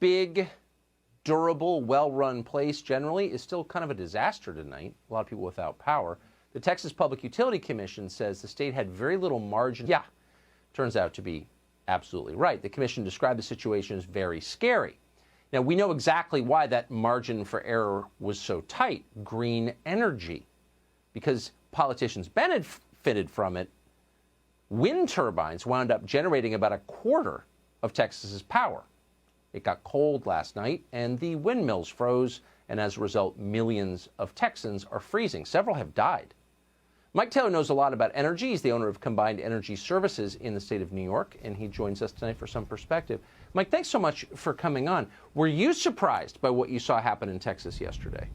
big, durable, well-run place generally is still kind of a disaster tonight. A lot of people without power. The Texas Public Utility Commission says the state had very little margin. Yeah, turns out to be absolutely right. The commission described the situation as very scary. Now, we know exactly why that margin for error was so tight. Green energy. Because politicians benefited from it, wind turbines wound up generating about a quarter of Texas's power. It got cold last night, and the windmills froze, and as a result, millions of Texans are freezing. Several have died. Mike Taylor knows a lot about energy. He's the owner of Combined Energy Services in the state of New York, and he joins us tonight for some perspective. Mike, thanks so much for coming on. Were you surprised by what you saw happen in Texas yesterday?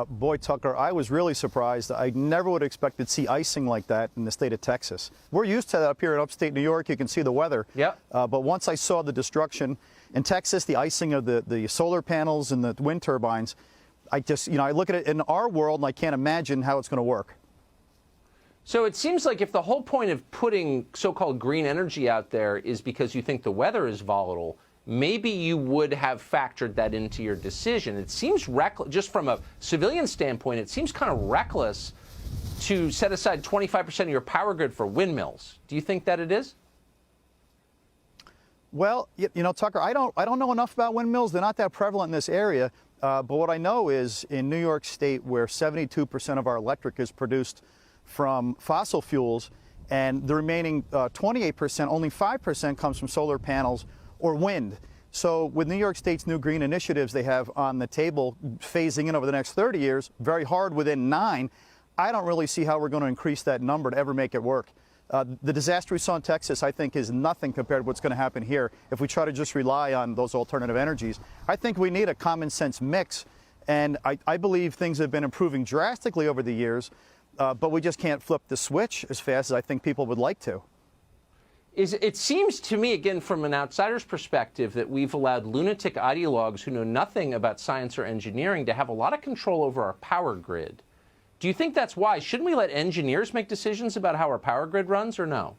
Boy, Tucker, I was really surprised. I never would have expected to see icing like that in the state of Texas. We're used to that up here in upstate New York. You can see the weather. Yeah. But once I saw the destruction in Texas, the icing of the solar panels and the wind turbines, I just, I look at it in our world and I can't imagine how it's going to work. So it seems like if the whole point of putting so-called green energy out there is because you think the weather is volatile, maybe you would have factored that into your decision. It seems reckless, just from a civilian standpoint, it seems kind of reckless to set aside 25% of your power grid for windmills. Do you think that it is? Well, Tucker, I don't know enough about windmills. They're not that prevalent in this area. But what I know is in New York State, where 72% of our electric is produced from fossil fuels, and the remaining 28%, only 5% comes from solar panels or wind. So with New York State's new green initiatives they have on the table, phasing in over the next 30 years, very hard within 9, I don't really see how we're going to increase that number to ever make it work. The disaster we saw in Texas, I think, is nothing compared to what's going to happen here if we try to just rely on those alternative energies. I think we need a common sense mix, and I believe things have been improving drastically over the years, but we just can't flip the switch as fast as I think people would like to. It seems to me, again, from an outsider's perspective, that we've allowed lunatic ideologues who know nothing about science or engineering to have a lot of control over our power grid. Do you think that's why? Shouldn't we let engineers make decisions about how our power grid runs, or no?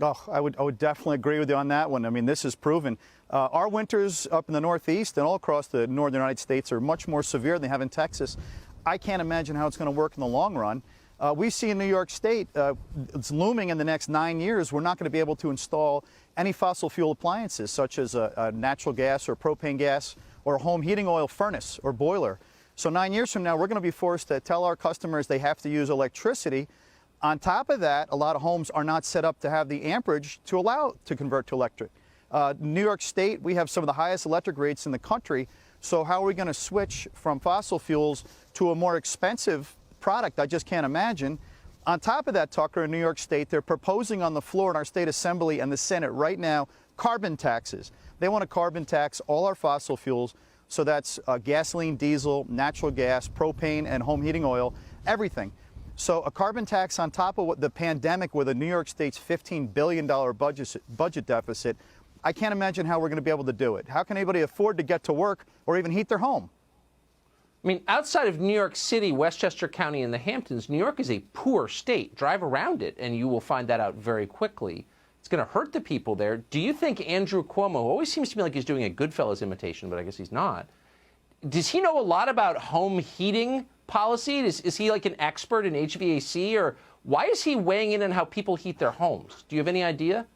Oh, I would definitely agree with you on that one. I mean, this is proven. Our winters up in the Northeast and all across the northern United States are much more severe than they have in Texas. I can't imagine how it's going to work in the long run. We see in New York State, it's looming in the next 9 years, we're not going to be able to install any fossil fuel appliances, such as a natural gas or propane gas or a home heating oil furnace or boiler. So 9 years from now, we're going to be forced to tell our customers they have to use electricity. On top of that, a lot of homes are not set up to have the amperage to allow to convert to electric. New York State, we have some of the highest electric rates in the country. So how are we going to switch from fossil fuels to a more expensive product? I just can't imagine. On top of that, Tucker, in New York State, they're proposing on the floor in our state assembly and the Senate right now carbon taxes. They want to carbon tax all our fossil fuels. So that's gasoline, diesel, natural gas, propane, and home heating oil, everything. So a carbon tax on top of what the pandemic with a New York State's $15 billion budget deficit, I can't imagine how we're going to be able to do it. How can anybody afford to get to work or even heat their home? I mean, outside of New York City, Westchester County, and the Hamptons, New York is a poor state. Drive around it, and you will find that out very quickly. It's going to hurt the people there. Do you think Andrew Cuomo, who always seems to me like he's doing a Goodfellas imitation, but I guess he's not, does he know a lot about home heating policy? Is he like an expert in HVAC? Or why is he weighing in on how people heat their homes? Do you have any idea?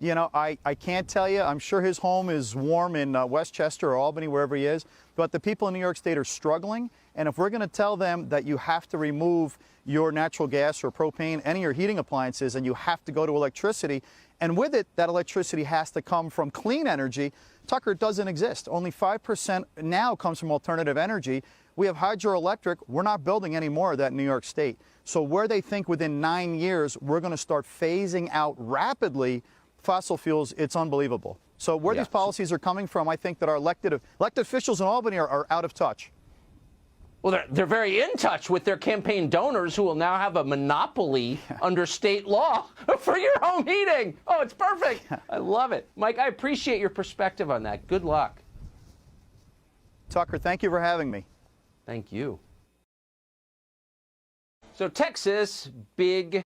I can't tell you. I'm sure his home is warm in Westchester or Albany, wherever he is. But the people in New York State are struggling. And if we're going to tell them that you have to remove your natural gas or propane, any of your heating appliances, and you have to go to electricity, and with it, that electricity has to come from clean energy, Tucker, doesn't exist. Only 5% now comes from alternative energy. We have hydroelectric. We're not building any more of that in New York State. So where they think within 9 years we're going to start phasing out rapidly fossil fuels, it's unbelievable. So where these policies are coming from, I think that our elected officials in Albany are out of touch. Well, they're very in touch with their campaign donors, who will now have a monopoly under state law for your home heating. Oh, it's perfect. I love it. Mike, I appreciate your perspective on that. Good luck. Tucker, thank you for having me. Thank you. So Texas, big